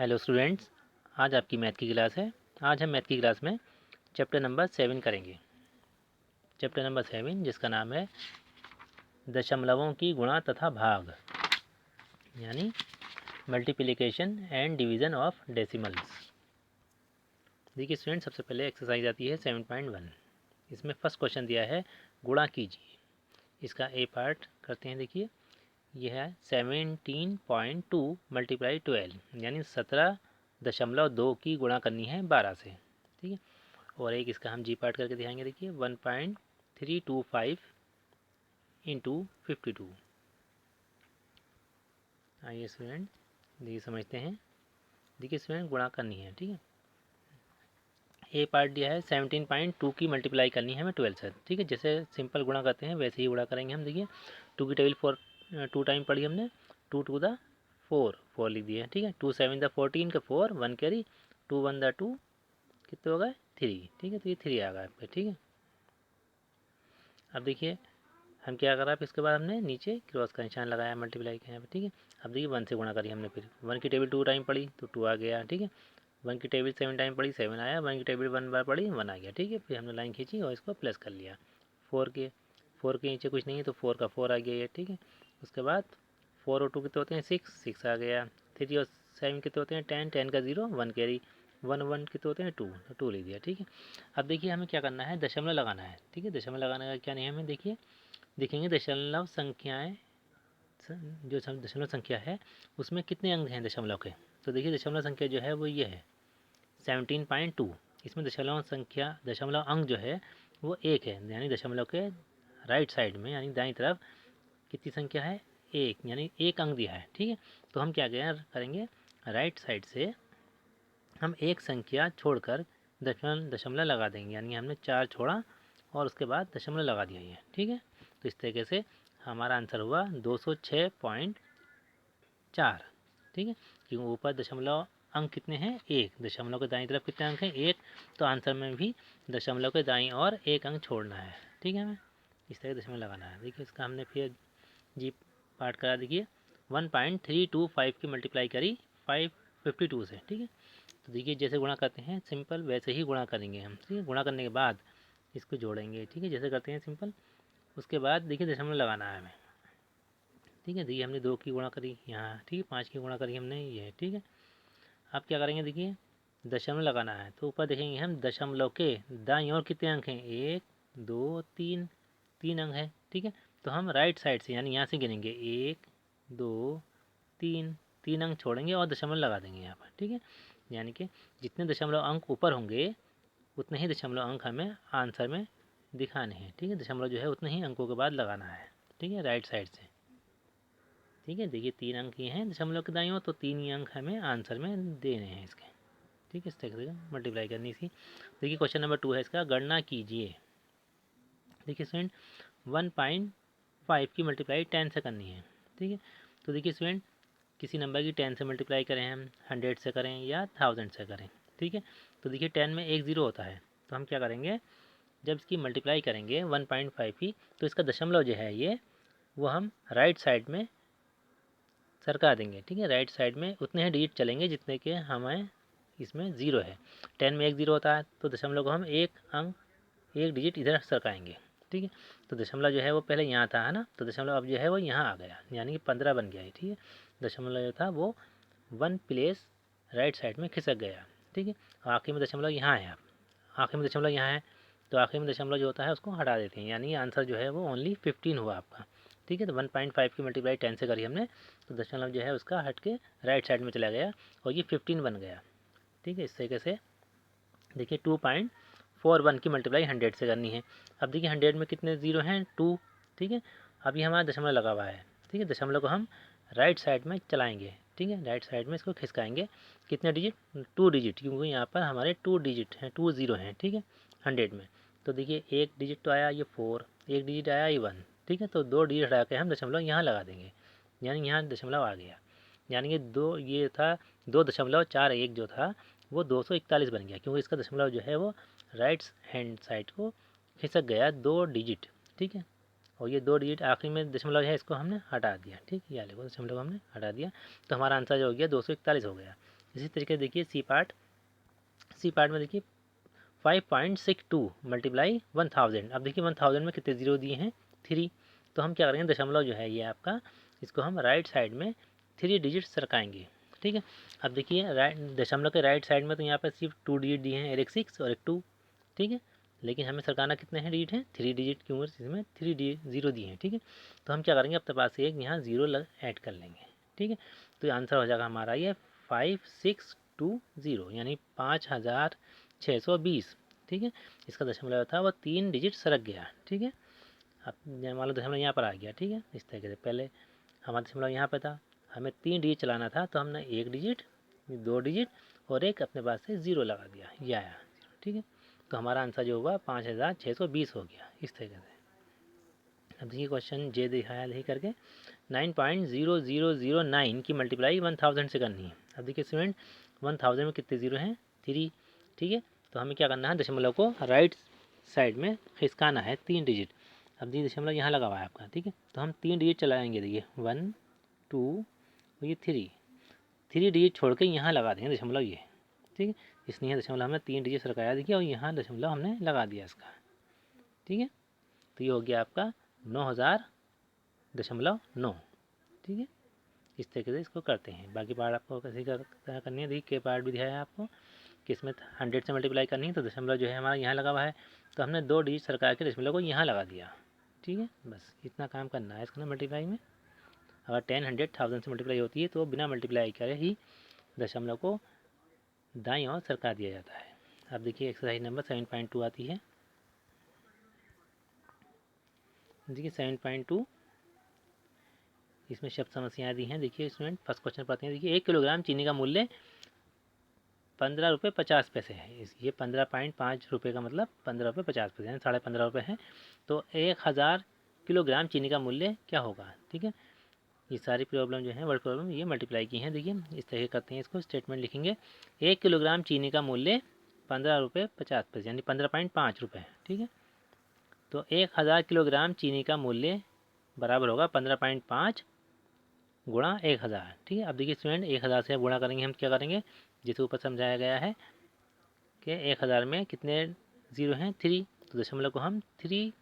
Hello students, आज आपकी math की क्लास है। आज हम मैथ की क्लास में चैप्टर नंबर 7 करेंगे। चैप्टर नंबर 7 जिसका नाम है दशमलवों की गुणा तथा भाग, यानी multiplication and division of decimals. देखिए स्टूडेंट, सबसे पहले एक्सरसाइज आती है 7.1। इसमें फर्स्ट क्वेश्चन दिया है गुणा कीजिए। इसका ए पार्ट करते हैं। देखिए यह है 17.2 मल्टीप्लाई 12, यानी 17.2 की गुणा करनी है 12 से। ठीक है, और एक इसका हम जी पार्ट करके दिखाएंगे। देखिए 1.325 इंटू 52। आइए स्टूडेंट देखिए समझते हैं। देखिए स्टूडेंट गुणा करनी है। ठीक है, ए पार्ट दिया है 17.2 की मल्टीप्लाई करनी है हमें 12 से। ठीक है, जैसे सिंपल गुणा करते हैं वैसे ही गुणा करेंगे हम। देखिए 2 की टेबल 4 2 टाइम पढ़ी हमने। 2 टू द 4 लिख दिए। ठीक है, 2 7 द 14 का 4 1 कैरी, 2 1 द 2 कितने हो गए 3। ठीक है, तो ये 3 आ गया आपका। ठीक है, अब देखिए हम क्या करा, फिर इसके बाद हमने नीचे क्रॉस का निशान लगाया मल्टीप्लाई के यहाँ पे। ठीक है, अब देखिए 1 से गुणा करी हमने। फिर 1 की टेबल 2 टाइम पड़ी तो 2 आ गया। ठीक है, 1 की टेबल 7 टाइम पड़ी 7 आया। 1 की टेबल 1 बार पड़ी 1 आ गया। ठीक है, फिर हमने लाइन खींची और इसको प्लस कर लिया। 4 के नीचे कुछ नहीं है तो 4 का 4 आ गया ये। ठीक है, उसके बाद 4 और 2 कितने होते हैं 6 आ गया। 3 और 7 कितने होते हैं 10, 10 का 0 1 कैरी, 1 1 कितने होते हैं 2, तो 2 लिख दिया। ठीक है, अब देखिए हमें क्या करना है, दशमलव लगाना है। ठीक है, दशमलव लगाने का क्या नियम है, देखिए देखेंगे दशमलव संख्याएं, जो दशमलव संख्या है उसमें कितने अंक हैं दशमलव के। तो देखिए दशमलव संख्या जो है वो ये है 17.2। इसमें दशमलव अंक जो है वो 1 है, यानी दशमलव के राइट साइड में यानी दाईं तरफ कितनी संख्या है 1, यानी 1 अंक दिया है। ठीक है, तो हम क्या करेंगे, राइट साइड से हम एक संख्या छोड़कर दशमलव लगा देंगे। यानी हमने 4 छोड़ा और उसके बाद दशमलव लगा दिया ये। ठीक है, तो इस तरीके से हमारा आंसर हुआ 206.4। ठीक है, क्योंकि ऊपर दशमलव अंक कितने हैं 1, दशमलव के दाईं तरफ कितने अंक हैं 1, तो आंसर में भी दशमलव के दाईं और 1 अंक छोड़ना है। ठीक है, हमें इस तरह दशमलव लगाना है। देखिए इसका हमने फिर जी पार्ट करा। देखिए 1.325 की मल्टीप्लाई करी 552 से। ठीक है, तो देखिए जैसे गुणा करते हैं सिंपल वैसे ही गुणा करेंगे हम। ठीक है, गुणा करने के बाद इसको जोड़ेंगे। ठीक है, जैसे करते हैं सिंपल, उसके बाद देखिए दशमलव लगाना है हमें। ठीक है, देखिए हमने 2 की गुणा करी यहाँ। ठीक है, 5 की गुणा करी हमने ये। ठीक है, अब क्या करेंगे, देखिए दशमलव लगाना है तो ऊपर देखेंगे हम दशमलव के दाईं ओर कितने अंक हैं 1 2 3, 3 अंक है। ठीक है, तो हम राइट साइड से यानी यहाँ से गिनेंगे 1 2 3, 3 अंक छोड़ेंगे और दशमलव लगा देंगे यहाँ पर। ठीक है, यानी कि जितने दशमलव अंक ऊपर होंगे उतने ही दशमलव अंक हमें आंसर में दिखाने हैं। ठीक है, दशमलव जो है उतने ही अंकों के बाद लगाना है। ठीक है, राइट साइड से। ठीक है, देखिए 3 अंक ये हैं दशमलव के दाईं ओर, तो 3 ही अंक हमें आंसर में देने हैं इसके। ठीक है, इस तरह से मल्टीप्लाई करनी थी। देखिए क्वेश्चन नंबर 2 है इसका, गणना कीजिए। देखिए स्टूडेंट 1.5 की मल्टीप्लाई 10 से करनी है। ठीक है, तो देखिए स्टूडेंट किसी नंबर की 10 से मल्टीप्लाई करें हम, 100 से करें या 1000 से करें। ठीक है, तो देखिए 10 में एक ज़ीरो होता है, तो हम क्या करेंगे, जब इसकी मल्टीप्लाई करेंगे 1.5 की, तो इसका दशमलव जो है ये वो हम राइट साइड में सरका देंगे। ठीक है, राइट साइड में उतने ही डिजिट चलेंगे जितने के हमें इसमें ज़ीरो है। 10 में एक ज़ीरो होता है तो दशमलव को हम एक अंक एक डिजिट इधर सरकाएंगे। ठीक है, तो दशमलव जो है वो पहले यहाँ था, है ना, तो दशमलव अब जो है वो यहाँ आ गया, यानी कि 15 बन गया है। ठीक है, दशमलव जो था वो 1 प्लेस राइट साइड में खिसक गया। ठीक है, आखिर में दशमलव यहाँ है, आखिर में दशमलव यहाँ है, तो आखिर में दशमलव जो होता है उसको हटा देते हैं, यानी आंसर जो है वो ओनली 15 हुआ आपका। ठीक है, तो 1.5 की मल्टीप्लाई 10 से करी हमने, तो दशमलव जो है उसका हट के राइट साइड में चला गया और ये 15 बन गया। ठीक है, इस तरीके से देखिए 2.41 की मल्टीप्लाई 100 से करनी है। अब देखिए 100 में कितने ज़ीरो हैं 2। ठीक है, अब ये हमारा दशमलव लगा हुआ है। ठीक है, दशमलव को हम राइट साइड में चलाएंगे। ठीक है, राइट साइड में इसको खिसकाएंगे, कितने डिजिट 2 डिजिट, क्योंकि यहाँ पर हमारे 2 डिजिट हैं, 2 ज़ीरो हैं। ठीक है, 100 में तो देखिए एक डिजिट तो आया ये 4, एक डिजिट आया ये 1। ठीक है, तो 2 डिजिट हटा के हम दशमलव यहाँ लगा देंगे, यानी यहाँ दशमलव आ गया। यानी कि दो ये था 2.41 जो था वो 241 बन गया, क्योंकि इसका दशमलव जो है वो राइट हैंड साइड को खिसक गया 2 डिजिट। ठीक है, और ये 2 डिजिट आखिरी में दशमलव है इसको हमने हटा दिया। ठीक है, या देखो दशमलव हमने हटा दिया, तो हमारा आंसर जो हो गया 241 हो गया। इसी तरीके से देखिए सी पार्ट में देखिए 5.62 मल्टीप्लाई 1000। अब देखिए 1000 में कितने जीरो दिए हैं 3, तो हम क्या करेंगे दशमलव जो है ये आपका, इसको हम राइट साइड में 3 डिजिट सरकाएंगे। ठीक है, अब देखिए दशमलव के राइट साइड में तो यहाँ पर सिर्फ 2 डिजिट दिए हैं, एक 6 और एक 2। ठीक है, लेकिन हमें सरकाना कितने हैं डिजिट हैं 3 डिजिट, क्योंकि इसमें 3 जीरो दिए हैं। ठीक है, तो हम क्या करेंगे अपने पास एक यहाँ जीरो ऐड कर लेंगे। ठीक है, तो आंसर हो जाएगा हमारा ये 5620, यानी 5620। ठीक है, इसका दशमलव था वो 3 डिजिट सरक गया। ठीक है, अब मान लो दशमलव यहाँ पर आ गया। ठीक है, इस तरीके से पहले हमारा दशमलव यहाँ पर था, हमें 3 डिजिट चलाना था, तो हमने 1 डिजिट 2 डिजिट और एक अपने पास से ज़ीरो लगा दिया, ये आया। ठीक है, तो हमारा आंसर जो हुआ 5620 हो गया इस तरीके से। अब देखिए क्वेश्चन जे दिखाया यही करके 9.0009 की मल्टीप्लाई 1000 से करनी है। अब देखिए स्टूडेंट 1000 में कितने जीरो हैं 3। ठीक है, तो हमें क्या करना है दशमलव को राइट साइड में खिसकाना है 3 डिजिट। अब देखिए दशमलव यहाँ लगा हुआ है आपका। ठीक है, तो हम 3 डिजिट चलाएंगे, देखिए 1 2 और ये 3 डिजिट छोड़ के यहाँ लगा देंगे दशमलव ये। ठीक है, इसलिए दशमलव हमने 3 डिजिट सरकाया देखिए, और यहाँ दशमलव हमने लगा दिया इसका। ठीक है, तो ये हो गया आपका 9000.9। ठीक है, इस तरीके से इसको करते हैं। बाकी पार्ट आपको कैसे करनी है, देखिए के पार्ट भी दिखाया है आपको कि इसमें 100 से मल्टीप्लाई करनी है, तो दशमलव जो है हमारा यहाँ लगा हुआ है, तो हमने 2 डिजिट सरका के दशमलव को यहाँ लगा दिया। ठीक है, बस इतना काम करना है इसका ना मल्टीप्लाई में। अगर 10 100 1000 से मल्टीप्लाई होती है तो बिना मल्टीप्लाई करे ही दशमलव को दाईं ओर सरका दिया जाता है। अब देखिए एक्सरसाइज नंबर 7.2 आती है। देखिए 7.2 इसमें शब्द समस्याएं दी हैं। देखिए स्टूडेंट फर्स्ट क्वेश्चन पढ़ते हैं। देखिए 1 किलोग्राम चीनी का मूल्य 15 रुपये 50 पैसे है। ये 15.5 रुपये का मतलब 15 रुपये 50 पैसे, यानी 15.5 रुपये है। तो 1000 किलोग्राम चीनी का मूल्य क्या होगा। ठीक है, ये सारी प्रॉब्लम जो है वर्ड प्रॉब्लम ये मल्टीप्लाई की हैं। देखिए इस तरह करते हैं, इसको स्टेटमेंट लिखेंगे। 1 किलोग्राम चीनी का मूल्य 15 रुपये 50 पैसे, यानी 15.5 रुपये। ठीक है, तो 1000 किलोग्राम चीनी का मूल्य बराबर होगा 15.5 गुणा 1000। ठीक है, अब देखिए स्टूडेंट 1000 से गुणा करेंगे, हम क्या करेंगे जिसे ऊपर समझाया गया है कि 1000 में कितने ज़ीरो हैं 3, तो दशमलव को हम 3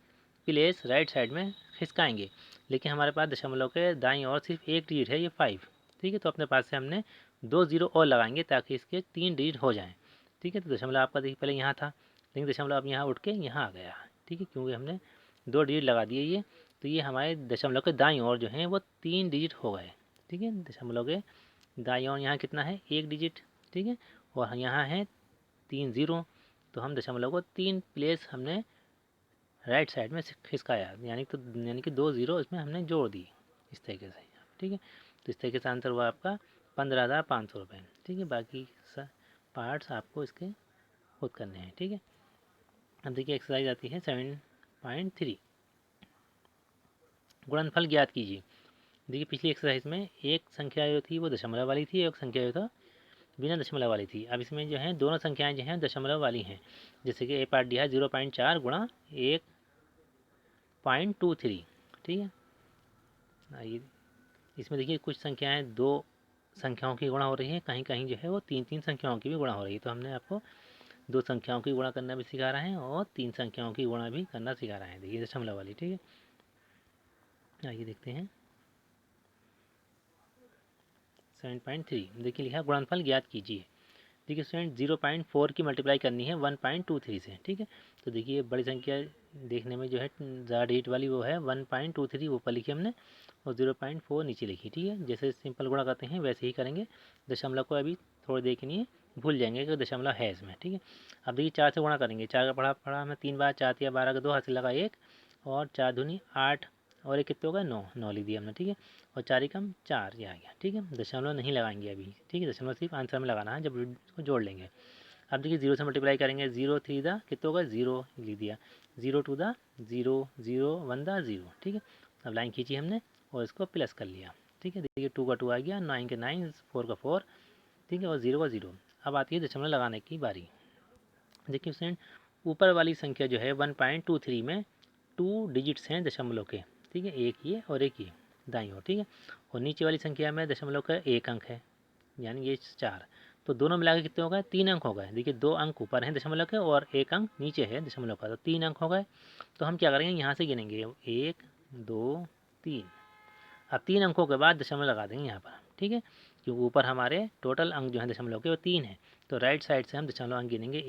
प्लेस राइट साइड में खिसकाएंगे। लेकिन हमारे पास दशमलव के दाईं ओर सिर्फ एक डिजिट है, ये 5। ठीक है, तो अपने पास से हमने 2 ज़ीरो और लगाएंगे ताकि इसके 3 डिजिट हो जाएं। ठीक है, तो दशमलव आपका देखिए पहले यहाँ था, लेकिन दशमलव अब यहाँ उठ के यहाँ आ गया। ठीक है, क्योंकि हमने 2 डिजिट लगा दिए ये, तो ये हमारे दशमलव के दाईं ओर जो हैं वो 3 डिजिट हो गए। ठीक है, दशमलव के दाईं ओर यहाँ कितना है 1 डिजिट। ठीक है, और यहाँ है 3 ज़ीरो, तो हम दशमलव को 3 प्लेस हमने राइट साइड में खिसकाया, यानी कि 2 ज़ीरो इसमें हमने जोड़ दी इस तरीके से। ठीक है, तो इस तरीके से आंसर हुआ आपका 15,500 रुपये। ठीक है, बाकी पार्ट्स आपको इसके खुद करने हैं। ठीक है, अब देखिए एक्सरसाइज आती है 7.3 गुणनफल ज्ञात कीजिए। देखिए पिछली एक्सरसाइज में एक संख्या जो थी वो दशमलव वाली थी, एक संख्या जो था बिना दशमलव वाली थी। अब इसमें जो है दोनों संख्याएं जो हैं दशमलव वाली हैं। जैसे कि ए पार्ट दिया है 0.4 गुणा 1.23। ठीक है, आइए इसमें देखिए कुछ संख्याएं 2 संख्याओं की गुणा हो रही है, कहीं कहीं जो है वो 3 संख्याओं की भी गुणा हो रही है। तो हमने आपको 2 संख्याओं की गुणा करना भी सिखा रहे हैं और 3 संख्याओं की गुणा भी करना सिखा रहे हैं। देखिए दशमलव वाली। ठीक है, आइए देखते हैं 7.3। देखिए लिखा गुणनफल ज्ञात कीजिए। देखिए स्टूडेंट 0.4 की मल्टीप्लाई करनी है 1.23 से। ठीक है, तो देखिए बड़ी संख्या देखने में जो है ज़्यादा डिजिट वाली वो है 1.23 ऊपर लिखी हमने, और 0.4 नीचे लिखी। ठीक है, जैसे सिंपल गुणा करते हैं वैसे ही करेंगे। दशमलव को अभी थोड़ी देर के लिए भूल जाएंगे कि दशमलव है इसमें। ठीक है, अब देखिए 4 से गुणा करेंगे। 4 का पढ़ा पढ़ा हमें 3 बार, 4 या 12 का 2 हाथ से लगा 1, और 4 दूनी 8, और एक कितने होगा 9, 9 लिख दिया हमने। ठीक है, और 4 एकम 4 ये आ गया। ठीक है, दशमलव नहीं लगाएंगे अभी। ठीक है, दशमलव सिर्फ आंसर में लगाना है जब इसको जोड़ लेंगे। अब देखिए 0 से मल्टीप्लाई करेंगे। 0 3 दा कितना होगा 0 लिख दिया, 0 2 दा 0, 0 1 दा 0। ठीक है, अब लाइन खींची हमने और इसको प्लस कर लिया। ठीक है, देखिए 2 का 2 आ गया, 9 के 9, 4 का 4। ठीक है, और 0 का 0। अब आती है दशमलव लगाने की बारी। देखिए फ्रेंड ऊपर वाली संख्या जो है 1.23 में 2 डिजिट्स हैं दशमलव के। ठीक है, एक ये और एक ये दाईं ओर। ठीक है, और नीचे वाली संख्या में दशमलव का 1 अंक है, यानी ये 4। तो दोनों मिला के कितने हो गए, 3 अंक हो गए। देखिए 2 अंक ऊपर हैं दशमलव के और 1 अंक नीचे है दशमलव का, तो 3 अंक हो गए। तो हम क्या करेंगे, यहाँ से गिनेंगे 1 2 3। अब 3 अंकों के बाद दशमलव लगा देंगे यहाँ पर, ठीक है, क्योंकि ऊपर हमारे टोटल अंक जो है दशमलव के वो 3 है। तो राइट साइड से हम दशमलव अंक गिनेंगे,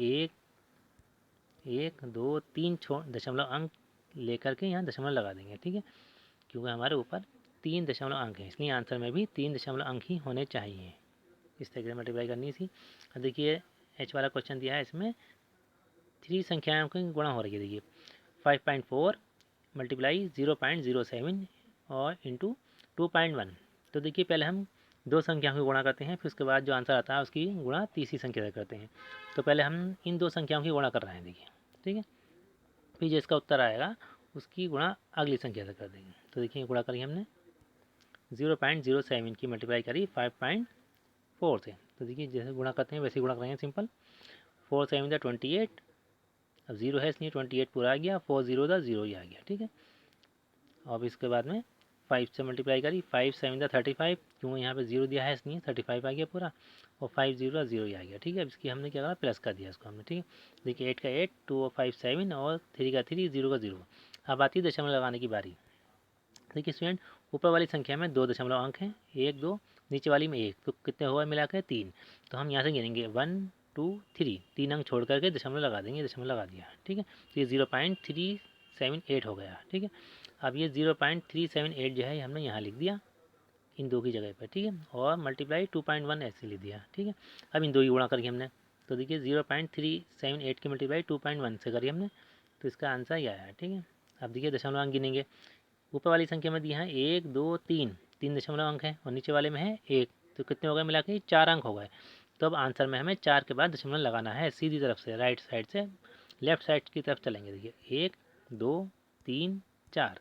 1 2 3 दशमलव अंक लेकर के यहाँ दशमलव लगा देंगे, ठीक है, क्योंकि हमारे ऊपर 3 दशमलव अंक हैं, इसलिए आंसर में भी 3 दशमलव अंक ही होने चाहिए। इस तरीके से मल्टीप्लाई करनी थी। अब देखिए एच वाला क्वेश्चन दिया है, इसमें 3 संख्याओं की गुणा हो रही है। देखिए 5.4 मल्टीप्लाई 0.07 और इंटू 2.1। तो देखिए पहले हम 2 संख्याओं की गुणा करते हैं, फिर उसके बाद जो आंसर आता है उसकी गुणा तीसरी संख्या से करते हैं। तो पहले हम इन 2 संख्याओं की गुणा कर रहे हैं, देखिए, ठीक है, फिर जिसका उत्तर आएगा उसकी गुणा अगली संख्या से कर देंगे। तो देखिए गुणा करी हमने 0.07 की मल्टीप्लाई करी 5.4 से। तो देखिए जैसे गुणा करते हैं वैसे गुणा करेंगे, सिंपल। 4 7 28, अब 0 है इसलिए 28 पूरा आ गया, 4 0 0 ही आ गया, ठीक है। अब इसके बाद में 5 से मल्टीप्लाई करी, 5 7 35, क्यों यहाँ पे 0 दिया है इसलिए 35 आ गया पूरा, और 5 0 0 ही आ गया, ठीक है। अब इसकी हमने क्या करा, प्लस कर दिया इसको हमने, ठीक है। देखिए 8 का 8, 2 और 5 7 और 3 का 3, 0 का 0। अब आती है दशमलव लगाने की बारी। देखिए स्टूडेंट, ऊपर वाली संख्या में 2 दशमलव अंक हैं, 1 2, नीचे वाली में 1, तो कितने हुआ मिला के 3। तो हम यहाँ से गिनेंगे 1 2 3, 3 अंक छोड़ करके दशमलव लगा देंगे, दशमलव लगा दिया, ठीक है। तो ये 0.378 हो गया, ठीक है। अब ये 0.378 जो है हमने यहाँ लिख दिया इन 2 की जगह पर, ठीक है, और मल्टीप्लाई 2.1 ऐसे लिख दिया, ठीक है। अब इन 2 की गुणा करिए हमने, तो देखिए 0.378 की मल्टीप्लाई 2.1 से करिए हमने, तो इसका आंसर ये आया, ठीक है। अब देखिए दशमलव अंक गिनेंगे, ऊपर वाली संख्या में दिया है 1 2 3, 3 दशमलव अंक है, और नीचे वाले में है 1, तो कितने हो गए मिला के, 4 अंक हो गए। तो अब आंसर में हमें 4 के बाद दशमलव लगाना है, सीधी तरफ से, राइट साइड से लेफ्ट साइड की तरफ चलेंगे। देखिए 1 2 3 4,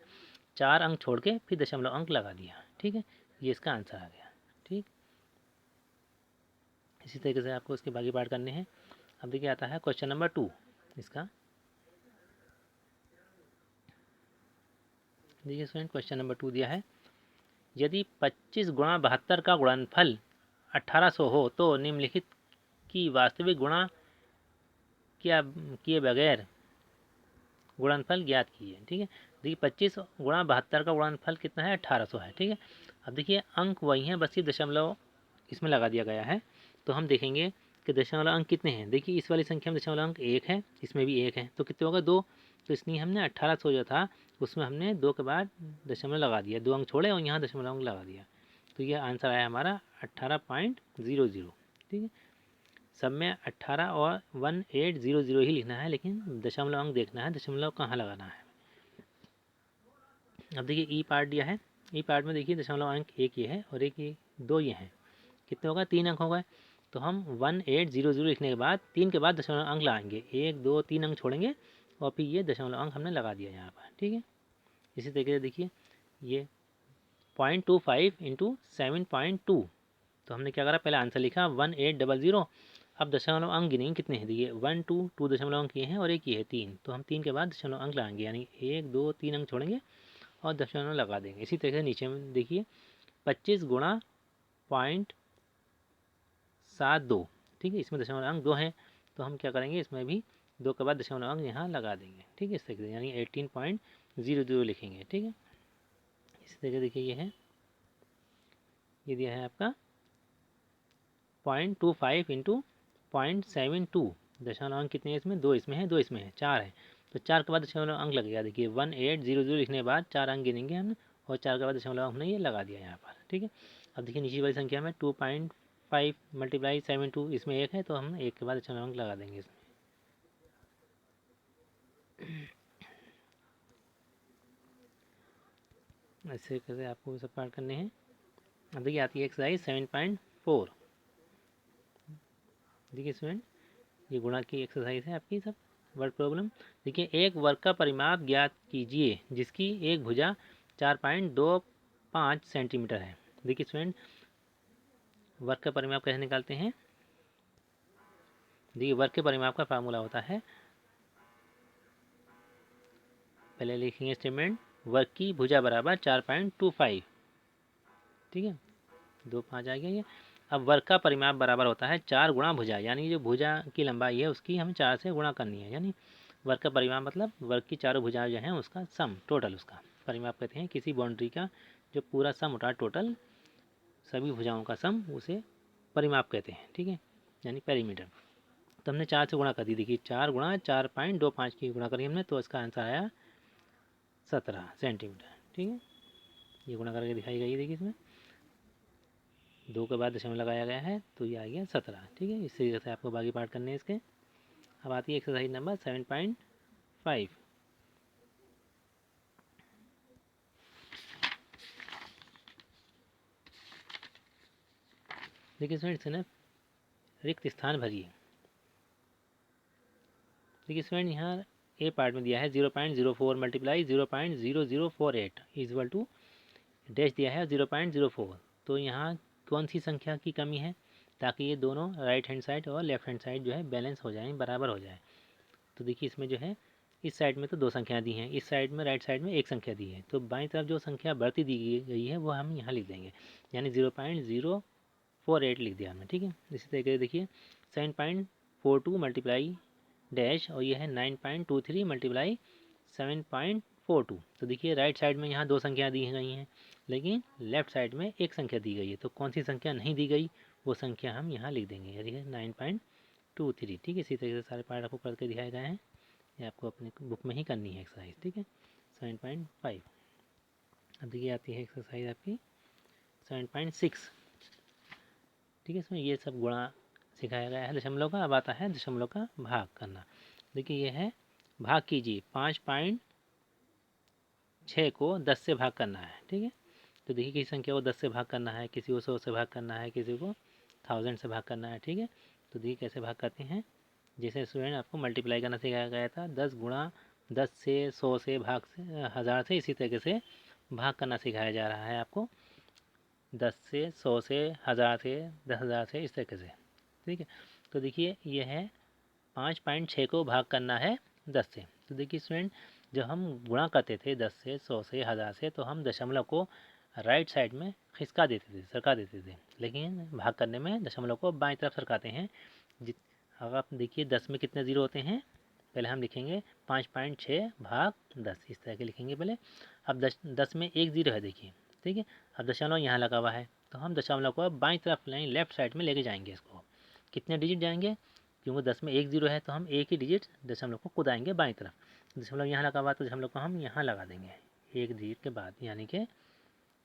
4 अंक छोड़ के फिर दशमलव अंक लगा दिया, ठीक है, ये इसका आंसर आ गया, ठीक। इसी तरीके से आपको इसके बाकी पार्ट करने हैं। अब देखिए आता है क्वेश्चन नंबर 2 इसका। देखिए स्टूडेंट क्वेश्चन नंबर 2 दिया है, यदि 25 गुणा 72 का गुणनफल 1800 हो तो निम्नलिखित की वास्तविक गुणा किए बगैर गुणनफल ज्ञात कीजिए, ठीक है। देखिए 25 गुणा 72 का गुणनफल कितना है, 1800 है, ठीक है। अब देखिए अंक वही हैं, बस ये दशमलव इसमें लगा दिया गया है। तो हम देखेंगे कि दशमलव अंक कितने हैं। देखिए इस वाली संख्या में दशमलव अंक 1 है, इसमें भी 1 है, तो कितने होगा 2। तो इसलिए हमने 1800 जो था उसमें हमने 2 के बाद दशमलव लगा दिया, 2 अंक छोड़े और यहाँ दशमलव अंक लगा दिया। तो ये आंसर आया हमारा 18.00, ठीक है। सब में 18 और 1800 ही लिखना है, लेकिन दशमलव अंक देखना है, दशमलव कहाँ लगाना है। अब देखिए ई पार्ट दिया है, ई पार्ट में देखिए दशमलव अंक 1 ये है और 1 ये 2 ये हैं, कितने होगा 3 अंक हो गए। तो हम 1800 लिखने के बाद 3 के बाद दशमलव अंक लगाएंगे, 1 2 3 अंक छोड़ेंगे और फिर ये दशमलव अंक हमने लगा दिया यहाँ पर, ठीक है। इसी तरीके से देखिए ये 0.25 इंटू 7.2, तो हमने क्या करा, पहले आंसर लिखा 1800। अब दशमलव अंक गिनेंगे कितने हैं, देखिए 1 2 2 दशमलव अंक ये हैं और 1 ये है 3, तो हम 3 के बाद दशमलव अंक लगाएंगे, यानी 1 2 3 अंक छोड़ेंगे और दशमलव लगा देंगे। इसी तरीके से नीचे में देखिए 25 गुणा 0.72, ठीक है, इसमें दशमलव अंक 2 हैं, तो हम क्या करेंगे, इसमें भी 2 के बाद दशमलव अंक यहाँ लगा देंगे, ठीक है, इस तरीके से, यानी 18.00 लिखेंगे, ठीक है। इसी तरीके देखिए ये दिया है आपका 0.25 इंटू 0.72, दशमलव अंक कितने हैं इसमें, 2 इसमें है, 2 इसमें है, 4 है, तो 4 के बाद दशमलव अंक लगेगा। देखिए 1800 लिखने के बाद 4 अंक गिनेंगे हम, और 4 के बाद दशमलव अंक हमने ये लगा दिया यहाँ पर, ठीक है। अब देखिए नीचे वाली संख्या में 2.5 मल्टीप्लाई 72, इसमें 1 है, तो हम 1 के बाद दशमलव अंक लगा देंगे इसमें। ऐसे कैसे आपको सब पार्ट करने हैं। अब देखिए आती है एक्सरसाइज 7.4। देखिए स्टूडेंट ये गुणा की एक्सरसाइज है आपकी सब वर्ड प्रॉब्लम। देखिए एक वर्ग का परिमाप ज्ञात कीजिए जिसकी एक भुजा 4.25 सेंटीमीटर है। देखिए स्टूडेंट वर्ग का परिमाप कैसे निकालते हैं। देखिए वर्ग के परिमाप का फार्मूला होता है, पहले लिखेंगे स्टेटमेंट, वर्ग की भुजा बराबर 4.25, ठीक है, 2 5 आ गया ये। अब वर्ग का परिमाप बराबर होता है 4 गुणा भुजा, यानी जो भुजा की लंबाई है उसकी हमें 4 से गुणा करनी है। यानी वर्ग का परिमाप मतलब वर्ग की चारों भुजाएं जो हैं उसका सम, टोटल उसका परिमाप कहते हैं। किसी बाउंड्री का जो पूरा सम होता है टोटल सभी भुजाओं का सम उसे परिमाप कहते हैं। ठीक है, यानी पेरीमीटर। तो हमने 4 से गुणा कर दी। देखिए 4 गुणा 4.25 की गुणा करी हमने, तो इसका आंसर आया 17 सेंटीमीटर। ठीक है, ये गुणा करके दिखाई गई है। देखिए इसमें 2 के बाद दशमलव लगाया गया है तो ये आ गया 17। ठीक है, इस तरीके से आपको बाकी पार्ट करने हैं इसके। अब आती है एक्सरसाइज नंबर 7.5। देखिए स्टूडेंट्स ने रिक्त स्थान भरिए। देखिए स्टूडेंट यहाँ ए पार्ट में दिया है 0.04 मल्टीप्लाई 0.0048 इक्वल टू डैश दिया है 0.04। तो यहाँ कौन सी संख्या की कमी है ताकि ये दोनों राइट हैंड साइड और लेफ्ट हैंड साइड जो है बैलेंस हो जाए, बराबर हो जाए। तो देखिए इसमें जो है इस साइड में तो 2 संख्या दी हैं, इस साइड में राइट साइड में 1 संख्या दी है, तो बाईं तरफ जो संख्या बढ़ती दी गई है वो हम यहाँ लिख देंगे, यानी 0.048 लिख दिया हमने। ठीक है, इसी तरीके से देखिए 7.42 मल्टीप्लाई डैश और ये है 9.23 मल्टीप्लाई 7.42। तो देखिए राइट साइड में यहाँ 2 संख्या दी गई हैं लेकिन लेफ्ट साइड में 1 संख्या दी गई है, तो कौन सी संख्या नहीं दी गई वो संख्या हम यहाँ लिख देंगे, यानी 9.23। ठीक है, इसी तरीके से सारे पार्ट आपको करके दिखाए गए हैं, ये आपको अपने बुक में ही करनी है एक्सरसाइज। ठीक है, 7.5। अब देखिए आती है एक्सरसाइज आपकी 7.6। ठीक है, इसमें ये सब गुणा सिखाया गया है दशमलव का। अब आता है दशमलव का भाग करना। देखिए ये है भाग कीजिए 5.6 को 10 से भाग करना है। ठीक है, तो देखिए किसी संख्या को 10 से भाग करना है, किसी को 100 से भाग करना है, किसी को 1000 से भाग करना है। ठीक है, तो देखिए कैसे भाग करते हैं। जैसे स्टूडेंट आपको मल्टीप्लाई करना सिखाया गया था 10 गुणा 10 से 100 से भाग से 1000 से, इसी तरीके से भाग करना सिखाया जा रहा है आपको 10 से 100 से 1000 से 10,000 से, इस तरीके से। ठीक है, तो देखिए ये है 5.6 को भाग करना है 10 से। तो देखिए स्टूडेंट जब हम गुणा करते थे 10 से 100 से 1000 से तो हम दशमलव को राइट साइड में खिसका देते थे, सरका देते थे, लेकिन भाग करने में दशमलव को बाईं तरफ सरकाते हैं। अब आप देखिए 10 में कितने ज़ीरो होते हैं, पहले हम लिखेंगे 5.6 भाग 10, इस तरह के लिखेंगे पहले। अब 10 में 1 ज़ीरो है देखिए। ठीक है, अब दशमलव यहाँ लगा हुआ है तो हम दशमलव को अब बाईं तरफ यानी लेफ्ट साइड में लेके जाएंगे। इसको कितने डिजिट जाएंगे, क्योंकि 10 में 1 ज़ीरो है तो हम एक ही डिजिट दशमलव को कुदाएंगे बाईं तरफ। दशमलव यहाँ लगा हुआ तो दशमलव को हम यहाँ लगा देंगे एक डिजिट के बाद, यानी कि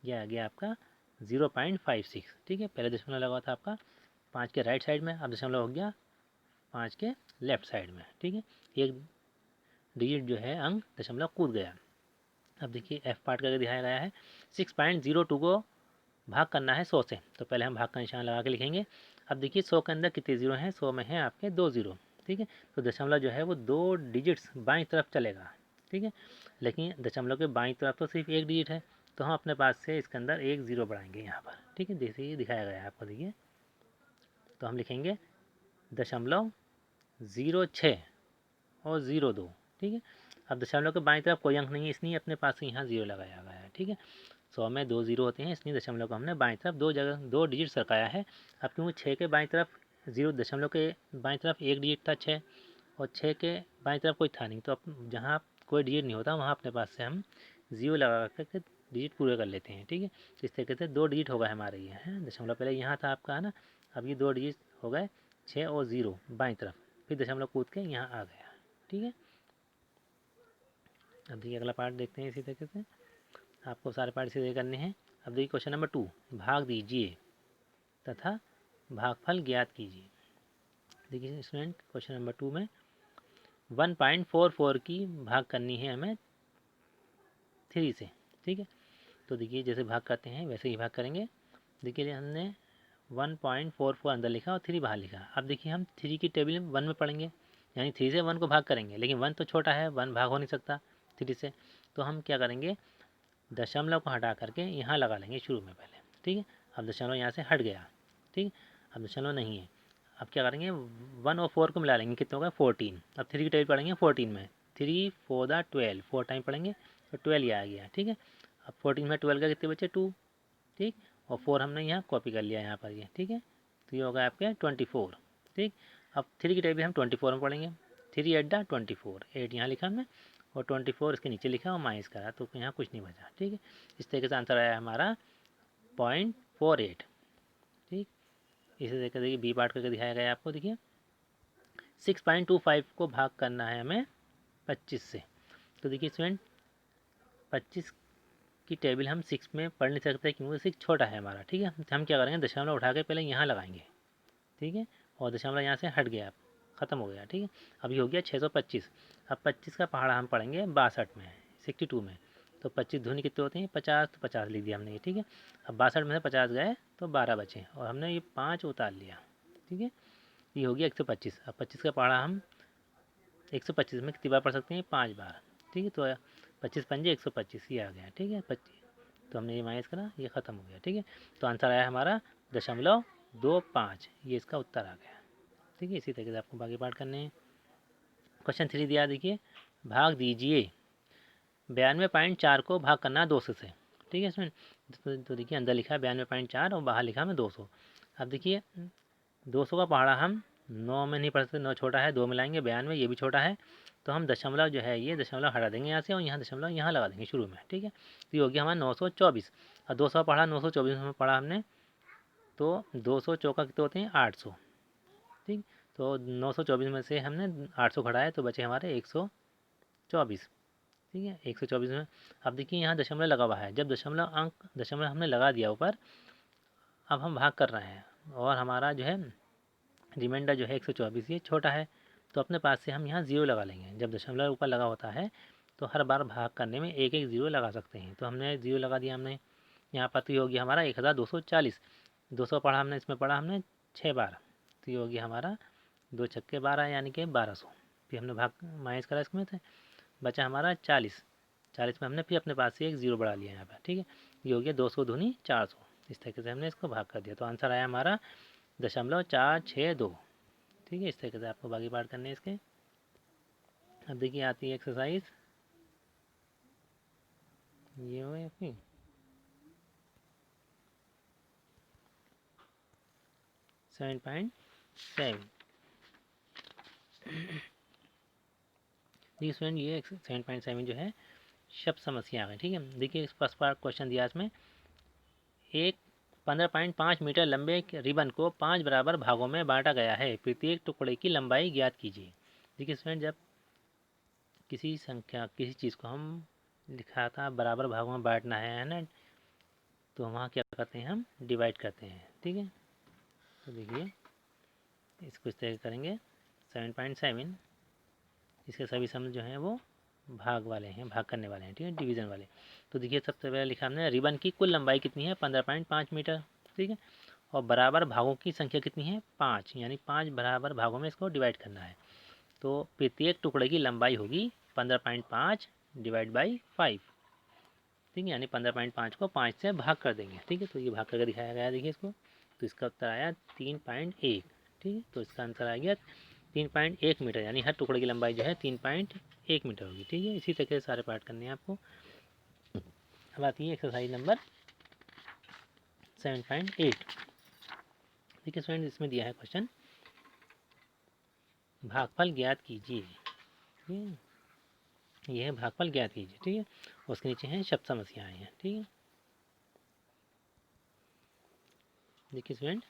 यह आ गया आपका 0.56। ठीक है, पहले दशमलव लगा हुआ था आपका 5 के राइट साइड में, अब दशमलव हो गया 5 के लेफ्ट साइड में। ठीक है, एक डिजिट जो है अंक दशमलव कूद गया। अब देखिए एफ पार्ट करके दिखाया गया है 6.02 को भाग करना है 100 से, तो पहले हम भाग का निशान लगा के लिखेंगे। अब देखिए 100 के अंदर कितने ज़ीरो हैं, 100 में है आपके 2 ज़ीरो। ठीक है, तो दशमलव जो है वो 2 डिजिट्स बाईं तरफ चलेगा। ठीक है, लेकिन दशमलव के बाईं तरफ तो सिर्फ 1 डिजिट है, तो हम अपने पास से इसके अंदर 1 ज़ीरो बढ़ाएंगे यहाँ पर। ठीक है, जैसे ये दिखाया गया है आपको देखिए, तो हम लिखेंगे 0.06 और 0.2। ठीक है, अब दशमलव के बाईं तरफ कोई अंक नहीं है इसलिए अपने पास से यहाँ 0 लगाया गया है। ठीक है, 100 में 2 ज़ीरो होते हैं इसलिए दशमलव को हमने बाईं तरफ 2 जगह 2 डिजिट सरकाया है। अब क्योंकि 6 के बाईं तरफ 0, दशमलव के बाईं तरफ 1 डिजिट था 6, और 6 के बाईं तरफ कोई था नहीं, तो अब जहाँ कोई डिजिट नहीं होता वहाँ अपने पास से हम 0 लगा करके डिजिट पूरे कर लेते हैं। ठीक है, तो इस तरीके से 2 डिजिट हो गए हमारे ये हैं। दशमलव पहले यहाँ था आपका, है ना, अब ये 2 डिजिट हो गए 6 और 0 बाईं तरफ, फिर दशमलव कूद के यहाँ आ गया। ठीक है, अब देखिए अगला पार्ट देखते हैं। इसी तरीके से आपको सारे पार्ट इसी करने हैं। अब देखिए क्वेश्चन नंबर 2, भाग दीजिए तथा भागफल ज्ञात कीजिए। देखिए स्टूडेंट क्वेश्चन नंबर 2 में 1.44 की भाग करनी है हमें 3 से। ठीक है, तो देखिए जैसे भाग करते हैं वैसे ही भाग करेंगे। देखिए हमने 1.44 अंदर लिखा और 3 बाहर लिखा। अब देखिए हम 3 की टेबल 1 में पढ़ेंगे, यानी 3 से 1 को भाग करेंगे, लेकिन 1 तो छोटा है, 1 भाग हो नहीं सकता 3 से, तो हम क्या करेंगे दशमलव को हटा करके यहाँ लगा लेंगे शुरू में पहले। ठीक है, अब दशमलव यहाँ से हट गया। ठीक, अब दशमलव नहीं है, अब क्या करेंगे 1 और 4 को मिला लेंगे, कितने होगा 14। अब 3 की टेबल पढ़ेंगे 14 में, 3 4 12, 4 टाइम पढ़ेंगे तो 12 ये आ गया। ठीक है, अब 14 में 12 का कितने बचे 2। ठीक, और 4 हमने यहाँ कॉपी कर लिया यहाँ पर ये। ठीक है, तो ये होगा आपके 24। ठीक, अब 3 की टेबल हम 24 में पढ़ेंगे। 3 8 24, 8 यहाँ लिखा हमने और 24 इसके नीचे लिखा और माइनस करा, तो यहाँ कुछ नहीं बचा। ठीक है, इस तरीके से आंसर आया हमारा 0.48। ठीक, इसी तरीके से बी पार्ट करके दिखाया गया है आपको। देखिए 6.25 को भाग करना है हमें 25 से। तो देखिए स्टूडेंट 25 की टेबल हम 6 में पढ़ नहीं सकते क्योंकि 6 छोटा है हमारा। ठीक है, हम क्या करेंगे, दशमलव उठा के पहले यहाँ लगाएंगे। ठीक है, और दशमलव यहाँ से हट गया, ख़त्म हो गया। ठीक है, अभी हो गया 625। अब 25 का पहाड़ा हम पढ़ेंगे 62 में, 62 में। तो 25 दूनी कितने होते हैं, 50, तो 50 लिख दिया हमने ये। ठीक है, अब 62 में से 50 गए तो 12 बचे और हमने ये 5 उतार लिया। ठीक है, ये हो गया 125। अब 25 का पहाड़ा हम 125 में कितनी बार पढ़ सकते हैं, 5 बार। ठीक है, तो 25 पंजे 125 ये आ गया। ठीक है, 25, तो हमने ये माइनस करा, ये ख़त्म हो गया। ठीक है, तो आंसर आया हमारा 0.25, ये इसका उत्तर आ गया। ठीक है, इसी तरीके से आपको बाकी पार्ट करने हैं। क्वेश्चन 3 दिया, देखिए भाग दीजिए 92.4 को भाग करना है 200 से। ठीक है इसमें, तो देखिए अंदर लिखा है 92.4 और बाहर लिखा है 200। अब देखिए 200 का पहाड़ा हम 9 में नहीं पढ़ सकते, 9 छोटा है, 2 मिलाएंगे 92, ये भी छोटा है, तो हम दशमलव जो है ये दशमलव हटा देंगे यहाँ से और यहाँ दशमलव यहाँ लगा देंगे शुरू में। ठीक है, तो ये हो गया हमारा 924। और 200 का पढ़ा 924 में पढ़ा हमने, तो 200 चौका कितने होते हैं, 800। ठीक, तो 924 में से हमने 800 घटाए तो बचे हमारे 124। ठीक है, 124 में अब देखिए यहाँ दशमलव लगा हुआ है, जब दशमलव हमने लगा दिया ऊपर, अब हम भाग कर रहे हैं और हमारा जो है रिमाइंडर जो है 124 ये छोटा है, तो अपने पास से हम यहाँ ज़ीरो लगा लेंगे। जब दशमलव ऊपर लगा होता है तो हर बार भाग करने में एक एक ज़ीरो लगा सकते हैं, तो हमने ज़ीरो लगा दिया हमने यहाँ पर। तो ये हो गया हमारा 1240। 200 पढ़ा हमने, इसमें पढ़ा हमने 6 बार, तो ये हो गया हमारा 2 छक्के 12 यानी कि 1200। फिर हमने भाग माइनस करा इसमें थे, बचा हमारा 40। 40 में हमने फिर अपने पास से एक ज़ीरो बढ़ा लिया यहाँ पर। ठीक है, ये हो गया 200 दूनी 400। इस तरीके से हमने इसको भाग कर दिया, तो आंसर आया हमारा 0.462। ठीक है, इस तरीके से आपको बाकी पार्ट करने हैं इसके। अब देखिए आती है एक्सरसाइज, ये हो आपकी 7.7। देखिए स्टूडेंट ये 7.7 जो है शब्द समस्या है। ठीक है, देखिए फर्स्ट पार्ट क्वेश्चन दिया इसमें, एक 15.5 मीटर लंबे रिबन को 5 बराबर भागों में बांटा गया है, प्रत्येक टुकड़े की लंबाई ज्ञात कीजिए। देखिए स्टूडेंट जब किसी चीज़ को हम लिखा था बराबर भागों में बांटना है ना, तो वहाँ क्या करते हैं, हम डिवाइड करते हैं। ठीक है, तो देखिए इसको इस तरह करेंगे 7.7, इसके सभी सम जो हैं वो भाग वाले हैं, भाग करने वाले हैं। ठीक है, डिवीज़न वाले। तो देखिए सबसे पहले लिखा हमने रिबन की कुल लंबाई कितनी है, 15.5 मीटर। ठीक है, और बराबर भागों की संख्या कितनी है, 5, यानी 5 बराबर भागों में इसको डिवाइड करना है। तो प्रत्येक टुकड़े की लंबाई होगी 15.5 डिवाइड बाई 5। ठीक है, यानी 15.5 को 5 से भाग कर देंगे। ठीक है, तो ये भाग करके दिखाया गया है देखिए इसको, तो इसका उत्तर आया 3.1। ठीक है, तो इसका आंसर आ गया 3.1 मीटर, यानी हर टुकड़े की लंबाई जो है 3.1 मीटर होगी। ठीक है, इसी तरीके से सारे पार्ट करने हैं आपको। अब आती है एक्सरसाइज नंबर 7.8। देखिए स्टूडेंट इसमें दिया है क्वेश्चन, भागफल ज्ञात कीजिए। ठीक है, ये है भागफल ज्ञात कीजिए। ठीक है, उसके नीचे हैं शब्द समस्याएं हैं। ठीक है, देखिए स्टूडेंट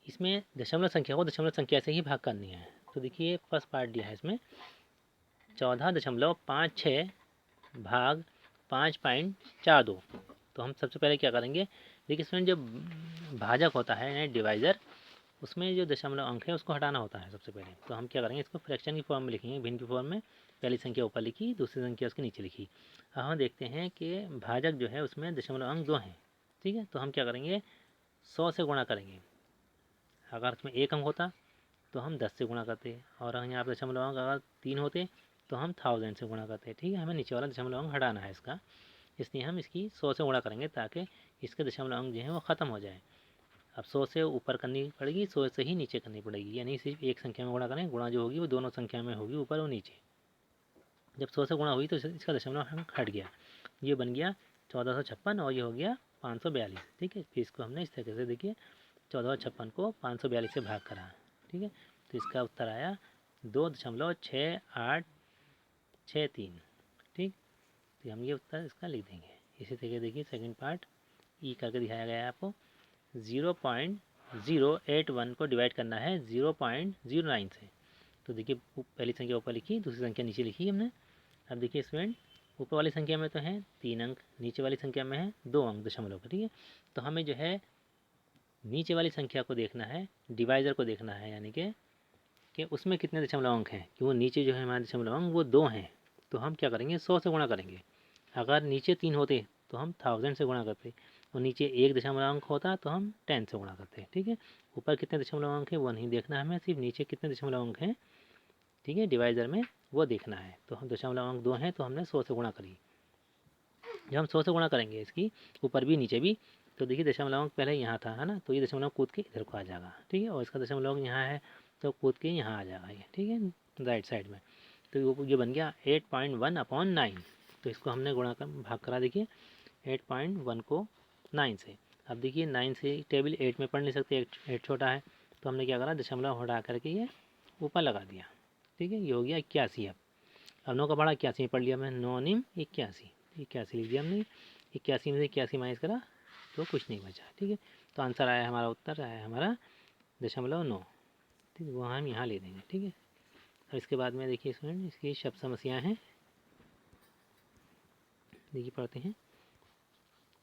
इसमें दशमलव संख्या को दशमलव संख्या से ही भाग करनी है। तो देखिए फर्स्ट पार्ट दिया है इसमें 14.56 भाग 5.42। तो हम सबसे पहले क्या करेंगे, देखिए इसमें जो भाजक होता है डिवाइज़र, उसमें जो दशमलव अंक है उसको हटाना होता है सबसे पहले। तो हम क्या करेंगे, इसको फ्रैक्शन की फॉर्म में लिखेंगे, भिन्न की फॉर्म में। पहली संख्या ऊपर लिखी, दूसरी संख्या उसके नीचे लिखी। अब हम देखते हैं कि भाजक जो है उसमें दशमलव अंक 2 हैं। ठीक है, तो हम क्या करेंगे, 100 से गुणा करेंगे। अगर उसमें 1 अंक होता तो हम 10 से गुणा करते, और यहाँ पर दशमलव अंक अगर 3 होते तो हम 1000 से गुणा करते। ठीक है, हमें नीचे वाला दशमलव अंक हटाना है इसका, इसलिए हम इसकी 100 से गुणा करेंगे ताकि इसके दशमलव अंक जो है वो ख़त्म हो जाए। अब 100 से ऊपर करनी पड़ेगी, 100 से ही नीचे करनी पड़ेगी, यानी सिर्फ एक संख्या में गुणा करें, गुणा जो होगी वो दोनों संख्या में होगी, ऊपर और नीचे। जब 100 से गुणा हुई तो इसका दशमलव अंक हट गया, ये बन गया 1456 और ये हो गया 542, ठीक है। फिर इसको हमने इस तरीके से देखिए 1456 को 542 से भाग करा, ठीक है। तो इसका उत्तर आया 2.6863, ठीक। तो हम ये उत्तर इसका लिख देंगे। इसी तरीके देखिए सेकंड पार्ट ई करके दिखाया गया है आपको। 0.081 को डिवाइड करना है 0.09 से। तो देखिए पहली संख्या ऊपर लिखी, दूसरी संख्या नीचे लिखी हमने। अब देखिए स्टूडेंट ऊपर वाली संख्या में तो है 3 अंक, नीचे वाली संख्या में है 2 अंक दशमलव का, ठीक है। तो हमें जो है नीचे वाली संख्या को देखना है, डिवाइज़र को देखना है, यानी कि उसमें कितने दशमलव अंक हैं। कि वो नीचे जो है हमारे दशमलव अंक वो 2 हैं, तो हम क्या करेंगे 100 से गुणा करेंगे। अगर नीचे 3 होते तो हम 1000 से गुणा करते, और नीचे 1 दशमलव अंक होता तो हम 10 से गुणा करते, ठीक है। ऊपर कितने दशमलव अंक है वो नहीं देखना हमें, सिर्फ नीचे कितने दशमलव अंक हैं, ठीक है, डिवाइज़र में वो देखना है। तो हम दशमलव अंक 2 हैं तो हमने 100 से गुणा करी। जब हम 100 से गुणा करेंगे इसकी ऊपर भी नीचे भी, तो देखिए दशमलव अंक पहले यहाँ था, है ना, तो ये दशमलव कूद के इधर को आ जाएगा, ठीक है। और इसका दशमलव अंक यहाँ है तो कूद के यहाँ आ जाएगा ये, ठीक है, राइट साइड में। तो ये बन गया 8.1/9। तो इसको हमने गुणा कर भाग करा, देखिए 8.1 को 9 से। अब देखिए 9 से टेबल 8 में पढ़ नहीं सकते, 8 छोटा है, तो हमने क्या करा दशमलव हटा करके ये ऊपर लगा दिया, ठीक है। ये हो गया 81। अब 9 का बड़ा 81 में पढ़ लिया मैं, 9 निम 81, 81 लिख दिया हमने। 81 में से 81 माइनस करा तो कुछ नहीं बचा, ठीक है। तो आंसर आया हमारा, उत्तर आया हमारा 0.9, ठीक है। वो हम यहाँ ले देंगे, ठीक है। अब इसके बाद में देखिए स्टूडेंट इसकी शब्द समस्याएँ हैं, देखिए पढ़ते हैं।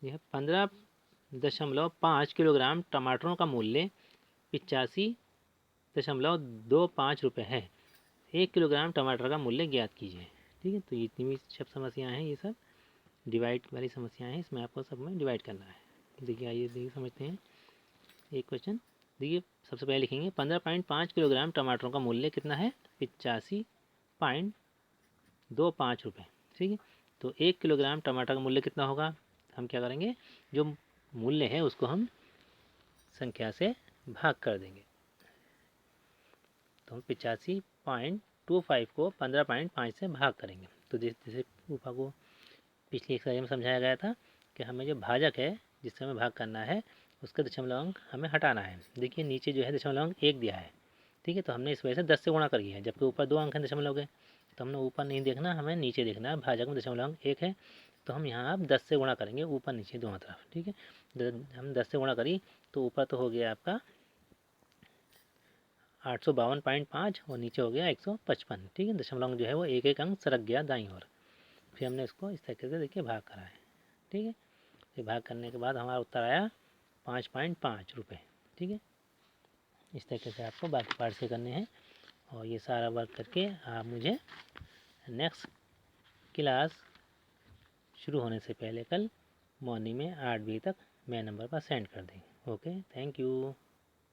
यह 15.5 किलोग्राम टमाटरों का मूल्य 85.25 रुपये है। 1 किलोग्राम टमाटर का मूल्य ज्ञात कीजिए, ठीक है। तो इतनी भी शब्द समस्याएँ हैं, ये सब डिवाइड वाली समस्याएं हैं, इसमें आपको सब में डिवाइड करना है। देखिए आइए देखिए समझते हैं एक क्वेश्चन। देखिए सबसे पहले लिखेंगे 15.5 किलोग्राम टमाटरों का मूल्य कितना है 85.25 रुपये, ठीक है। तो 1 किलोग्राम टमाटर का मूल्य कितना होगा, हम क्या करेंगे जो मूल्य है उसको हम संख्या से भाग कर देंगे। तो हम 85.25 को 15.5 से भाग करेंगे। तो जैसे ऊपर को पिछली एक्सरसाइज में समझाया गया था कि हमें जो भाजक है जिससे हमें भाग करना है उसका दशमलव अंक हमें हटाना है। देखिए नीचे जो है दशमलव अंक 1 दिया है, ठीक है। तो हमने इस वजह से 10 से गुणा कर दिया है, जबकि ऊपर 2 अंक हैं दशमलव के। तो हमने ऊपर नहीं देखना, हमें नीचे देखना है। भाजक में दशमलव अंक 1 है, तो हम यहाँ अब 10 से गुणा करेंगे ऊपर नीचे दोनों तरफ, ठीक है। हम 10 से गुणा करी तो ऊपर तो हो गया आपका 852.5 और नीचे हो गया 155, ठीक है। दशमलव अंक जो है वो एक एक अंक सरक गया दाईं ओर। फिर हमने इसको इस तरीके से देखिए भाग करा है, ठीक है। फिर भाग करने के बाद हमारा उत्तर आया 5.5 रुपये, ठीक है। इस तरीके से आपको बाकी पार्ट से करने हैं, और ये सारा वर्क करके आप मुझे नेक्स्ट क्लास शुरू होने से पहले कल मॉर्निंग में 8 बजे तक मेरे नंबर पर सेंड कर दें। Okay, thank you.